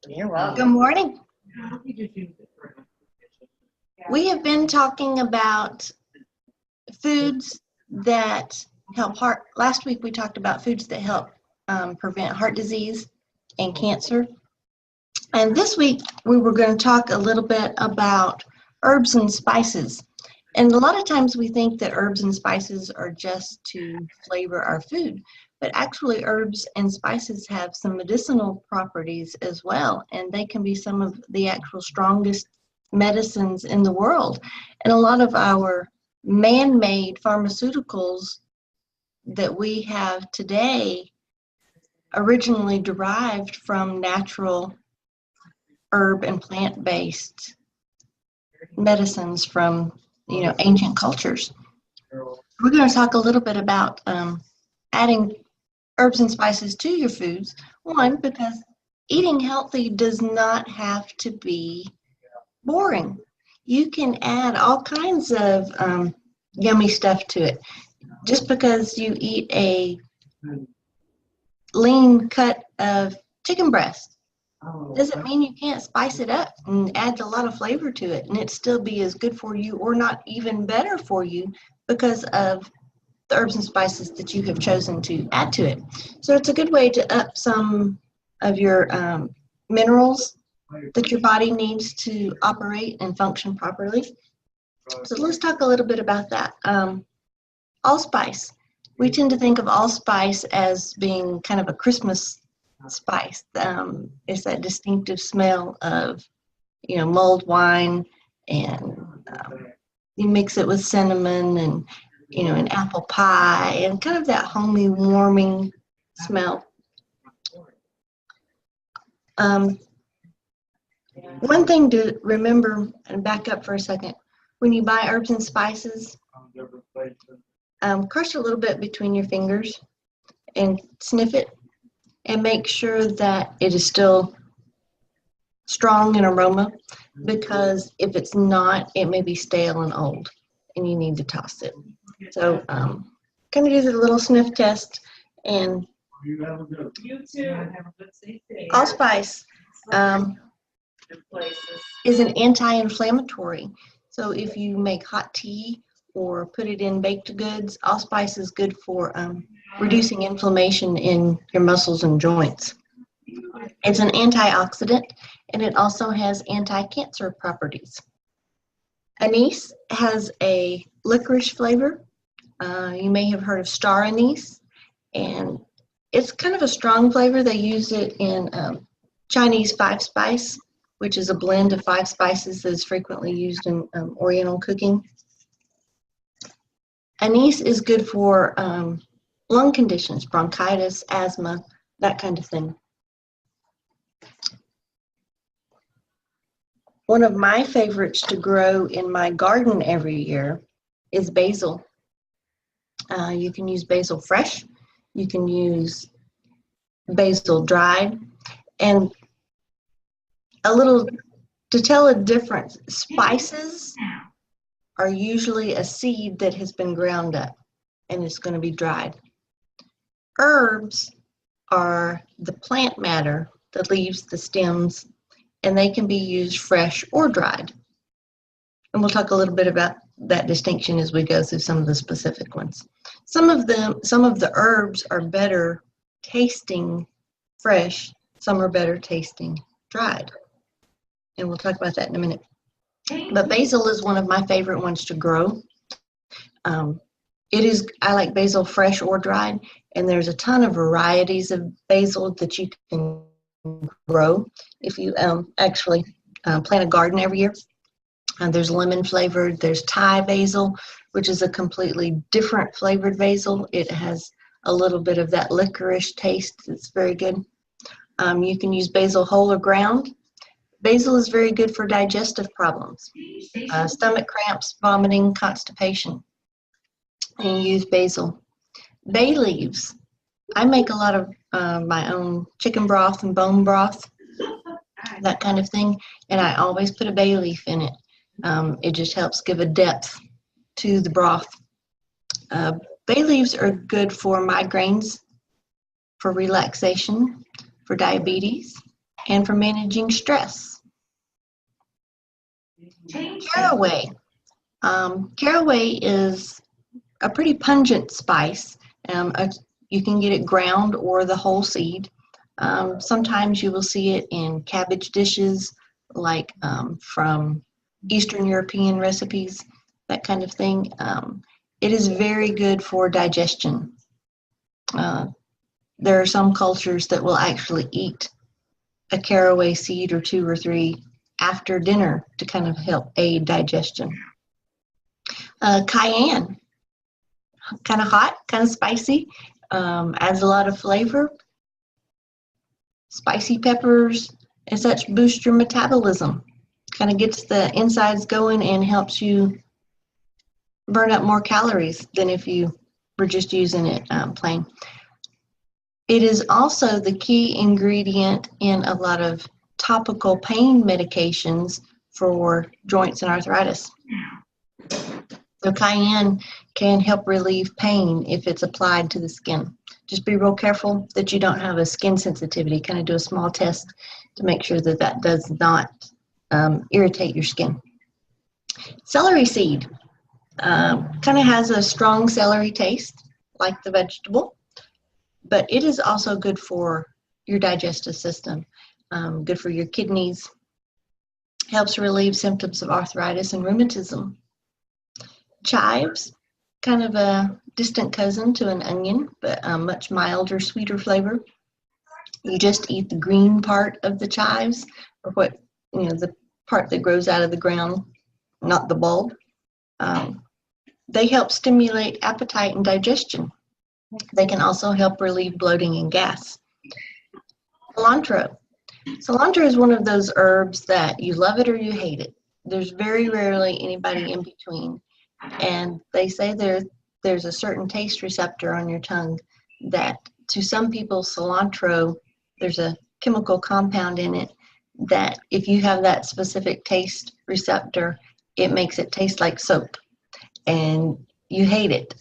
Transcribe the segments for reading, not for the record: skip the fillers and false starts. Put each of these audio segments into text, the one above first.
You're Good welcome. morning. We have been talking about foods that help heart. Last week we talked about foods that help prevent heart disease and cancer. And this week we were going to talk a little bit about herbs and spices. And a lot of times we think that herbs and spices are just to flavor our food, but actually herbs and spices have some medicinal properties as well, and they can be some of the actual strongest medicines in the world. And a lot of our man-made pharmaceuticals that we have today originally derived from natural herb and plant-based medicines from ancient cultures. We're going to talk a little bit about adding herbs and spices to your foods. One, because eating healthy does not have to be boring. You can add all kinds of yummy stuff to it. Just because you eat a lean cut of chicken breast doesn't mean you can't spice it up and add a lot of flavor to it and it still be as good for you or not even better for you because of the herbs and spices that you have chosen to add to it. So it's a good way to up some of your minerals that your body needs to operate and function properly. So let's talk a little bit about that. Allspice. We tend to think of allspice as being kind of a Christmas spice. It's that distinctive smell of, mulled wine, and you mix it with cinnamon and, an apple pie, and kind of that homey, warming smell. One thing to remember, and back up for a second, when you buy herbs and spices, crush a little bit between your fingers and sniff it and make sure that it is still strong in aroma, because if it's not, it may be stale and old and you need to toss it. So kind of do the little sniff test. And allspice is an anti-inflammatory. So if you make hot tea or put it in baked goods, allspice is good for reducing inflammation in your muscles and joints. It's an antioxidant, and it also has anti-cancer properties. Anise has a licorice flavor. You may have heard of star anise, and it's kind of a strong flavor. They use it in Chinese five spice, which is a blend of 5 spices that is frequently used in Oriental cooking. Anise is good for lung conditions, bronchitis, asthma, that kind of thing. One of my favorites to grow in my garden every year is basil. You can use basil fresh, you can use basil dried, and to tell a difference, spices are usually a seed that has been ground up and it's going to be dried. Herbs are the plant matter, the leaves, the stems, and they can be used fresh or dried. And we'll talk a little bit about that distinction as we go through some of the specific ones. Some of the herbs are better tasting fresh, some are better tasting dried. And we'll talk about that in a minute. But basil is one of my favorite ones to grow. I like basil fresh or dried, and there's a ton of varieties of basil that you can grow if you actually plant a garden every year. There's lemon flavored, there's Thai basil, which is a completely different flavored basil. It has a little bit of that licorice taste. It's very good. You can use basil whole or ground. Basil is very good for digestive problems, stomach cramps, vomiting, constipation. And use basil. Bay leaves. I make a lot of my own chicken broth and bone broth, that kind of thing, and I always put a bay leaf in it. It just helps give a depth to the broth. Bay leaves are good for migraines, for relaxation, for diabetes, and for managing stress. Caraway. Caraway is a pretty pungent spice. You can get it ground or the whole seed. Sometimes you will see it in cabbage dishes, like from Eastern European recipes, that kind of thing. It is very good for digestion. There are some cultures that will actually eat a caraway seed or 2 or 3 after dinner to kind of help aid digestion. Cayenne, kind of hot, kind of spicy, adds a lot of flavor. Spicy peppers and such boost your metabolism, kind of gets the insides going and helps you burn up more calories than if you were just using it plain. It is also the key ingredient in a lot of topical pain medications for joints and arthritis. So cayenne can help relieve pain if it's applied to the skin. Just be real careful that you don't have a skin sensitivity. Kind of do a small test to make sure that that does not irritate your skin. Celery seed kind of has a strong celery taste, like the vegetable, but it is also good for your digestive system, good for your kidneys, helps relieve symptoms of arthritis and rheumatism. Chives, kind of a distant cousin to an onion, but much milder, sweeter flavor. You just eat the green part of the chives, or the part that grows out of the ground, not the bulb. They help stimulate appetite and digestion. They can also help relieve bloating and gas. Cilantro. Cilantro is one of those herbs that you love it or you hate it. There's very rarely anybody in between. And they say there's a certain taste receptor on your tongue that to some people, cilantro, there's a chemical compound in it that if you have that specific taste receptor, it makes it taste like soap and you hate it.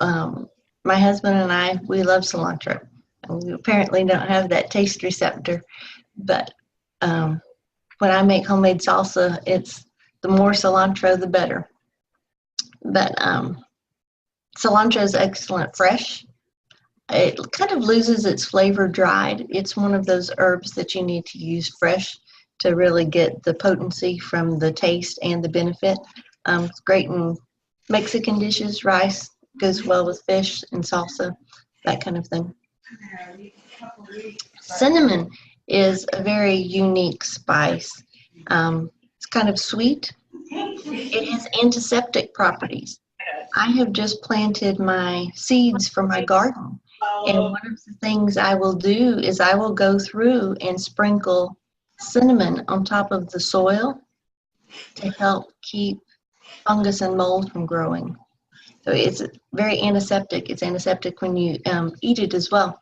My husband and I, we love cilantro. And we apparently don't have that taste receptor, but when I make homemade salsa, it's the more cilantro, the better. But cilantro is excellent fresh. It kind of loses its flavor dried. It's one of those herbs that you need to use fresh to really get the potency from the taste and the benefit. It's great in Mexican dishes, rice, goes well with fish and salsa, that kind of thing. Cinnamon is a very unique spice. It's kind of sweet. It has antiseptic properties. I have just planted my seeds for my garden, and one of the things I will do is I will go through and sprinkle cinnamon on top of the soil to help keep fungus and mold from growing. So it's very antiseptic. It's antiseptic when you eat it as well.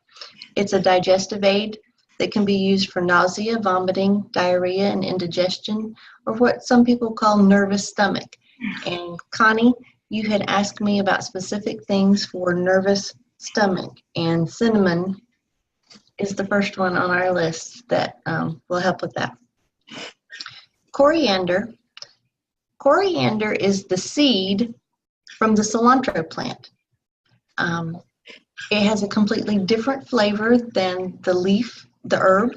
It's a digestive aid that can be used for nausea, vomiting, diarrhea, and indigestion, or what some people call nervous stomach. And Connie, you had asked me about specific things for nervous stomach, and cinnamon is the first one on our list that will help with that. Coriander. Coriander is the seed from the cilantro plant. It has a completely different flavor than the leaf, the herb.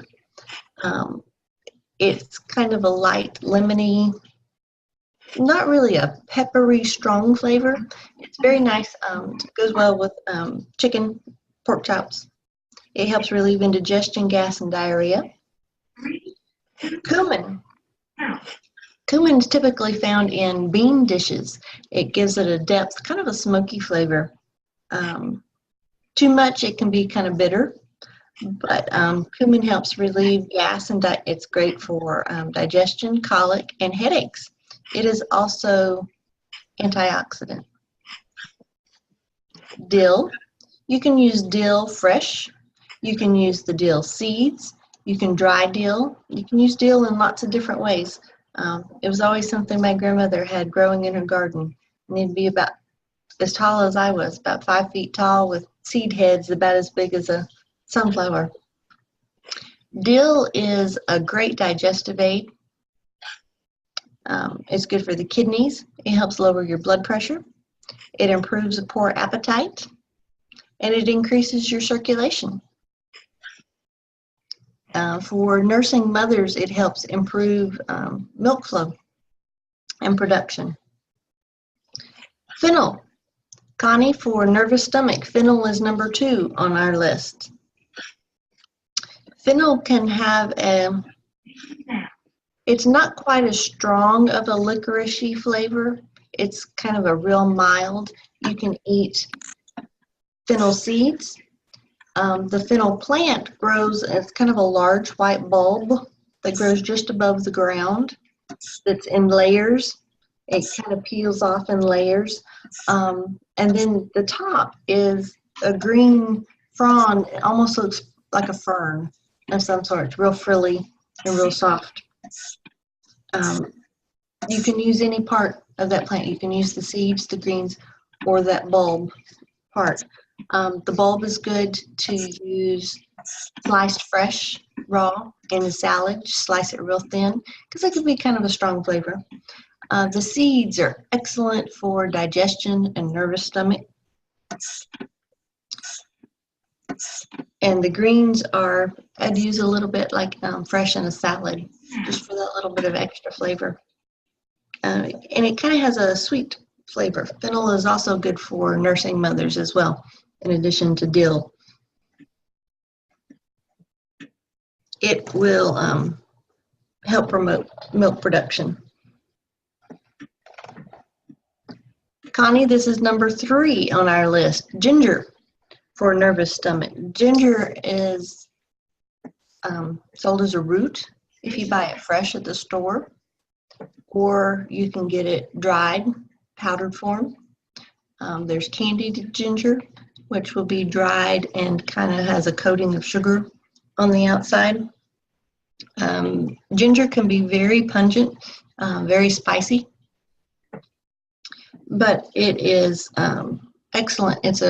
It's kind of a light, lemony, not really a peppery, strong flavor. It's very nice. It goes well with chicken, pork chops. It helps relieve indigestion, gas, and diarrhea. Cumin. Cumin is typically found in bean dishes. It gives it a depth, kind of a smoky flavor. Too much, it can be kind of bitter, but cumin helps relieve gas, and it's great for digestion, colic, and headaches. It is also antioxidant. Dill. You can use dill fresh. You can use the dill seeds. You can dry dill. You can use dill in lots of different ways. It was always something my grandmother had growing in her garden. And it'd be about as tall as I was, about 5 feet tall, with seed heads about as big as a sunflower. Dill is a great digestive aid. It's good for the kidneys. It helps lower your blood pressure. It improves a poor appetite, and it increases your circulation. For nursing mothers, it helps improve milk flow and production. Fennel. Connie, for nervous stomach, fennel is number 2 on our list. Fennel can have it's not quite as strong of a licoricey flavor. It's kind of a real mild. You can eat fennel seeds. The fennel plant grows as kind of a large white bulb that grows just above the ground. That's in layers. It kind of peels off in layers. And then the top is a green frond. It almost looks like a fern of some sort. It's real frilly and real soft. You can use any part of that plant. You can use the seeds, the greens, or that bulb part. The bulb is good to use sliced fresh, raw, in a salad. Just slice it real thin because it could be kind of a strong flavor. The seeds are excellent for digestion and nervous stomach. And the greens are, I'd use a little bit like fresh in a salad, just for that little bit of extra flavor. And it kind of has a sweet flavor. Fennel is also good for nursing mothers as well, in addition to dill. It will help promote milk production. Connie, this is number 3 on our list, ginger for nervous stomach. Ginger is sold as a root if you buy it fresh at the store, or you can get it dried, powdered form. There's candied ginger, which will be dried and kind of has a coating of sugar on the outside. Ginger can be very pungent, very spicy, but it is excellent. It's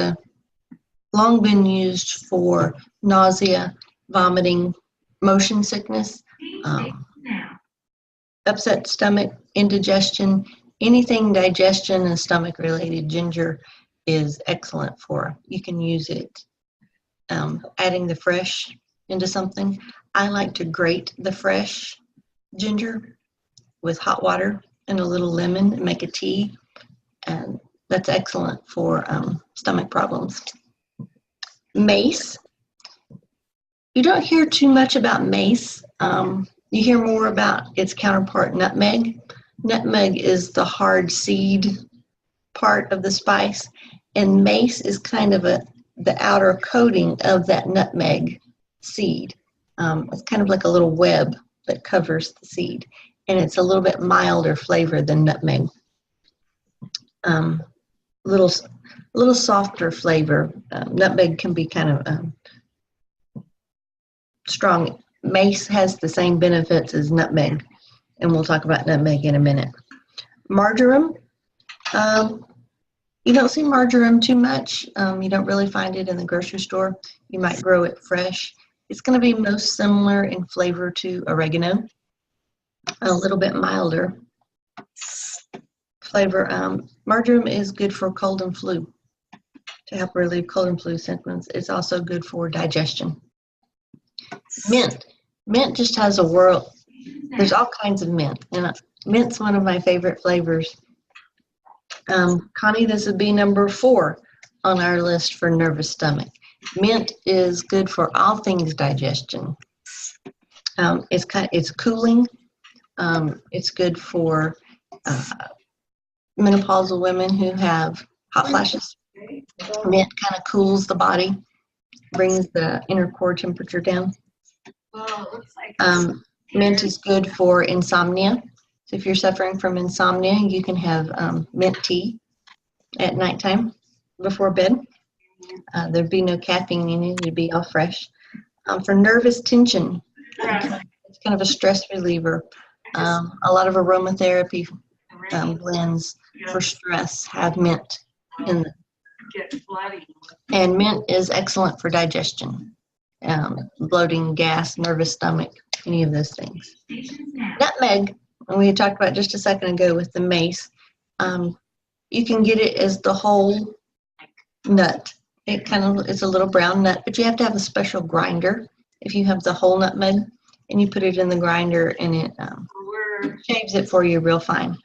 long been used for nausea, vomiting, motion sickness, upset stomach, indigestion, anything digestion and stomach related. Ginger is excellent for. You can use it adding the fresh into something. I like to grate the fresh ginger with hot water and a little lemon and make a tea, and that's excellent for stomach problems. Mace. You don't hear too much about mace. You hear more about its counterpart, nutmeg. Nutmeg is the hard seed part of the spice, and mace is kind of the outer coating of that nutmeg seed. It's kind of like a little web that covers the seed, and it's a little bit milder flavor than nutmeg. Little softer flavor. Nutmeg can be kind of strong. Mace has the same benefits as nutmeg, and we'll talk about nutmeg in a minute. Marjoram. You don't see marjoram too much. You don't really find it in the grocery store. You might grow it fresh. It's going to be most similar in flavor to oregano, a little bit milder flavor. Marjoram is good for cold and flu, to help relieve cold and flu symptoms. It's also good for digestion. Mint. Mint just has a world. There's all kinds of mint, and mint's one of my favorite flavors. Connie, this would be number 4 on our list for nervous stomach. Mint is good for all things digestion. It's cooling. It's good for menopausal women who have hot flashes. Mint kind of cools the body, brings the inner core temperature down. Mint is good for insomnia. So if you're suffering from insomnia, you can have mint tea at nighttime before bed. There'd be no caffeine in it. It'd be all fresh. For nervous tension, it's kind of a stress reliever. A lot of aromatherapy blends for stress have mint in them. And mint is excellent for digestion. bloating, gas, nervous stomach, any of those things. Nutmeg, we had talked about just a second ago with the mace. You can get it as the whole nut. It's a little brown nut, but you have to have a special grinder. If you have the whole nutmeg and you put it in the grinder and it shaves it for you real fine.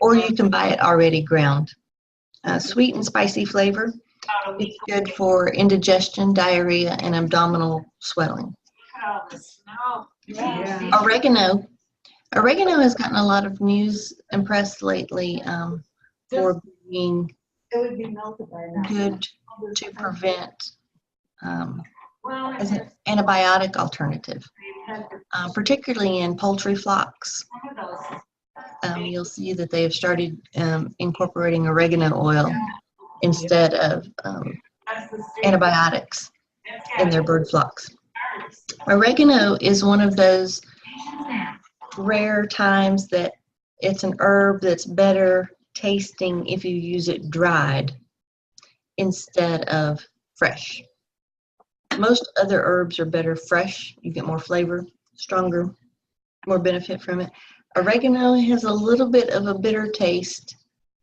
Or you can buy it already ground. Sweet and spicy flavor. It's good for indigestion, diarrhea, and abdominal swelling. Oregano. Oregano has gotten a lot of news and press lately for being good to prevent as an antibiotic alternative, particularly in poultry flocks. You'll see that they have started incorporating oregano oil instead of antibiotics in their bird flocks. Oregano is one of those rare times that it's an herb that's better tasting if you use it dried instead of fresh. Most other herbs are better fresh. You get more flavor, stronger, more benefit from it. Oregano has a little bit of a bitter taste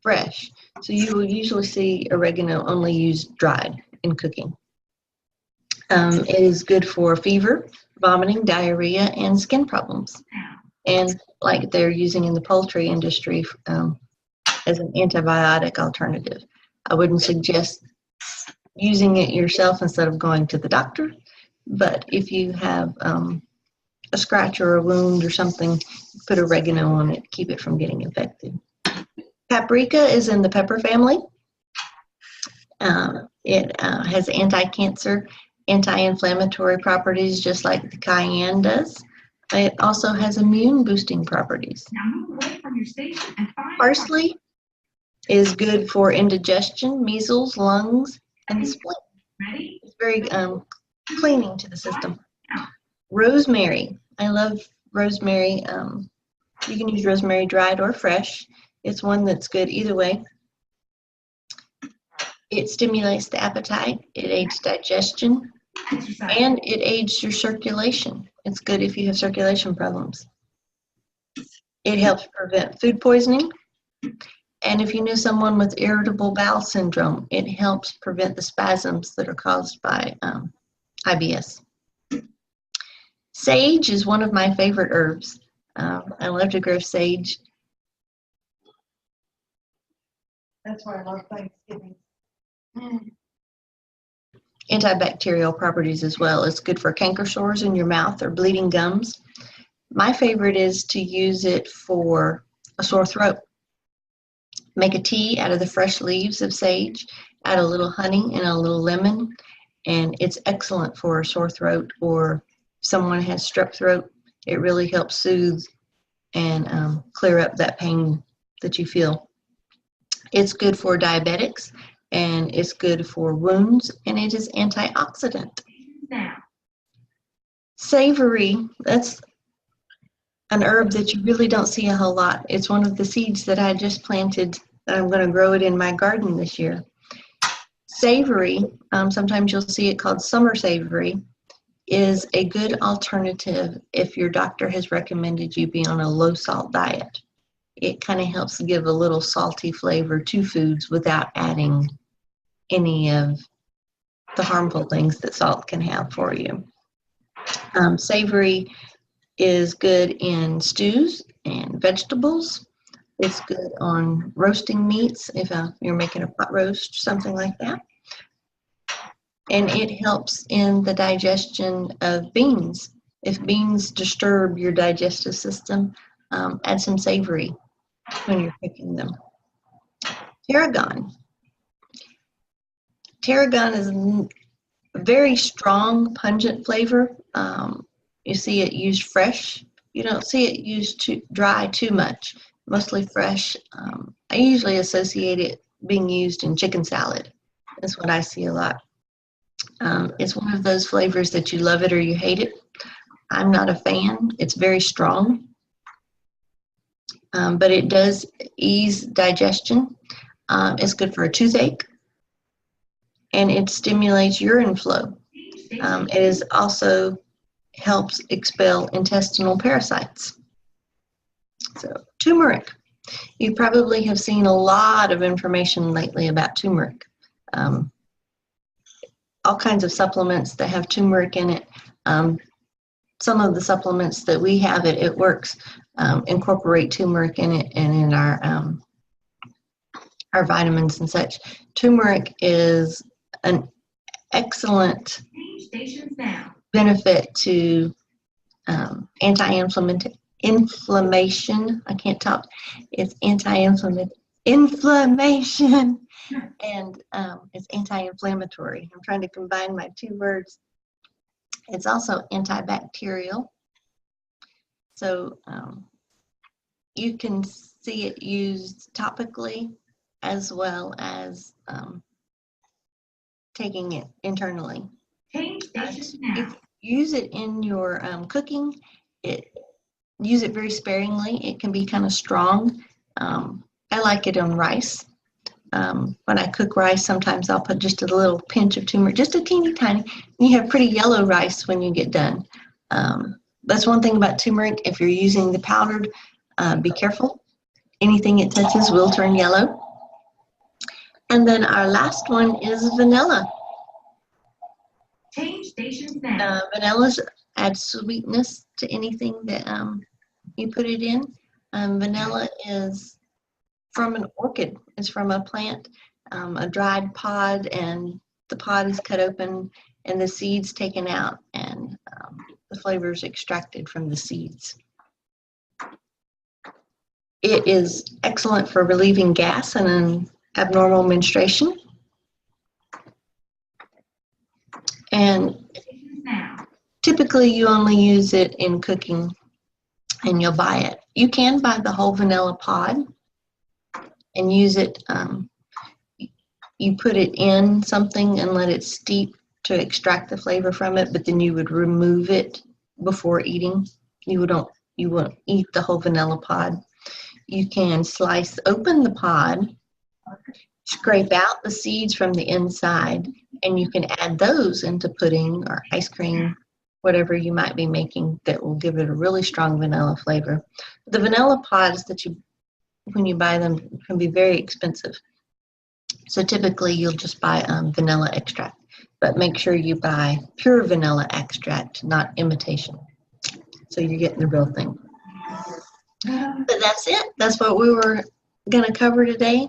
fresh, so you will usually see oregano only used dried in cooking. It is good for fever, vomiting, diarrhea, and skin problems. And like they're using in the poultry industry as an antibiotic alternative. I wouldn't suggest using it yourself instead of going to the doctor, but if you have a scratch or a wound or something, put oregano on it, keep it from getting infected. Paprika is in the pepper family. It has anti-cancer, anti-inflammatory properties, just like the cayenne does. It also has immune boosting properties. Parsley is good for indigestion, measles, lungs, and the spleen. It's very cleaning to the system. Rosemary. I love rosemary. You can use rosemary dried or fresh. It's one that's good either way. It stimulates the appetite. It aids digestion. And it aids your circulation. It's good if you have circulation problems. It helps prevent food poisoning. And if you know someone with irritable bowel syndrome, it helps prevent the spasms that are caused by IBS. Sage is one of my favorite herbs. I love to grow sage. That's why I love Thanksgiving. Antibacterial properties as well. It's good for canker sores in your mouth or bleeding gums. My favorite is to use it for a sore throat. Make a tea out of the fresh leaves of sage, add a little honey and a little lemon, and it's excellent for a sore throat, or if someone has strep throat. It really helps soothe and clear up that pain that you feel. It's good for diabetics, and it's good for wounds, and it is antioxidant. Savory, that's an herb that you really don't see a whole lot. It's one of the seeds that I just planted that I'm going to grow it in my garden this year. Savory, sometimes you'll see it called summer savory, is a good alternative if your doctor has recommended you be on a low salt diet. It kind of helps give a little salty flavor to foods without adding any of the harmful things that salt can have for you. Savory is good in stews and vegetables. It's good on roasting meats if you're making a pot roast, something like that. And it helps in the digestion of beans. If beans disturb your digestive system, add some savory when you're cooking them. Tarragon. Tarragon is a very strong, pungent flavor. You see it used fresh. You don't see it used dry too much, mostly fresh. I usually associate it being used in chicken salad. That's what I see a lot. It's one of those flavors that you love it or you hate it. I'm not a fan. It's very strong, but it does ease digestion. It's good for a toothache, and it stimulates urine flow. It is also helps expel intestinal parasites. So turmeric. You probably have seen a lot of information lately about turmeric. All kinds of supplements that have turmeric in it. Some of the supplements that we have it works incorporate turmeric in it and in our vitamins and such. Turmeric is an excellent benefit to anti-inflammation. I can't talk. It's inflammation, and it's anti-inflammatory. I'm trying to combine my two words. It's also antibacterial. So you can see it used topically as well as taking it internally. If you use it in your cooking, use it very sparingly. It can be kind of strong. I like it on rice. When I cook rice, sometimes I'll put just a little pinch of turmeric, just a teeny tiny. You have pretty yellow rice when you get done. That's one thing about turmeric. If you're using the powdered, be careful. Anything it touches will turn yellow. And then our last one is vanilla. Vanilla adds sweetness to anything that you put it in. Vanilla is from an orchid. It's from a plant, a dried pod, and the pod is cut open and the seeds taken out, and the flavor is extracted from the seeds. It is excellent for relieving gas and an abnormal menstruation. And typically you only use it in cooking and you'll buy it. You can buy the whole vanilla pod and use it. You put it in something and let it steep to extract the flavor from it, but then you would remove it before eating. You won't eat the whole vanilla pod. You can slice open the pod, scrape out the seeds from the inside, and you can add those into pudding or ice cream, whatever you might be making that will give it a really strong vanilla flavor. The vanilla pods that when you buy them, can be very expensive. So typically you'll just buy vanilla extract, but make sure you buy pure vanilla extract, not imitation. So you're getting the real thing. But that's it. That's what we were going to cover today.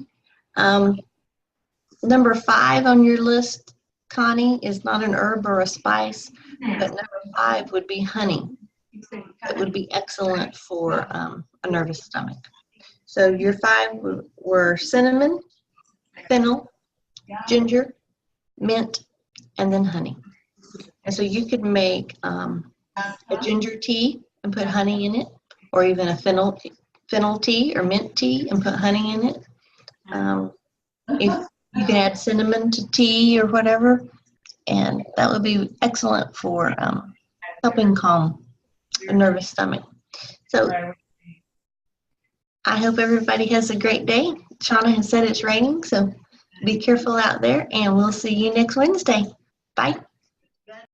Number 5 on your list, Connie, is not an herb or a spice, but number 5 would be honey. It would be excellent for a nervous stomach. So your 5 were cinnamon, fennel, ginger, mint, and then honey. And so you could make a ginger tea and put honey in it, or even a fennel tea or mint tea and put honey in it. If you can add cinnamon to tea or whatever, and that would be excellent for helping calm a nervous stomach. So I hope everybody has a great day. Shauna has said it's raining, so be careful out there, and we'll see you next Wednesday. Bye.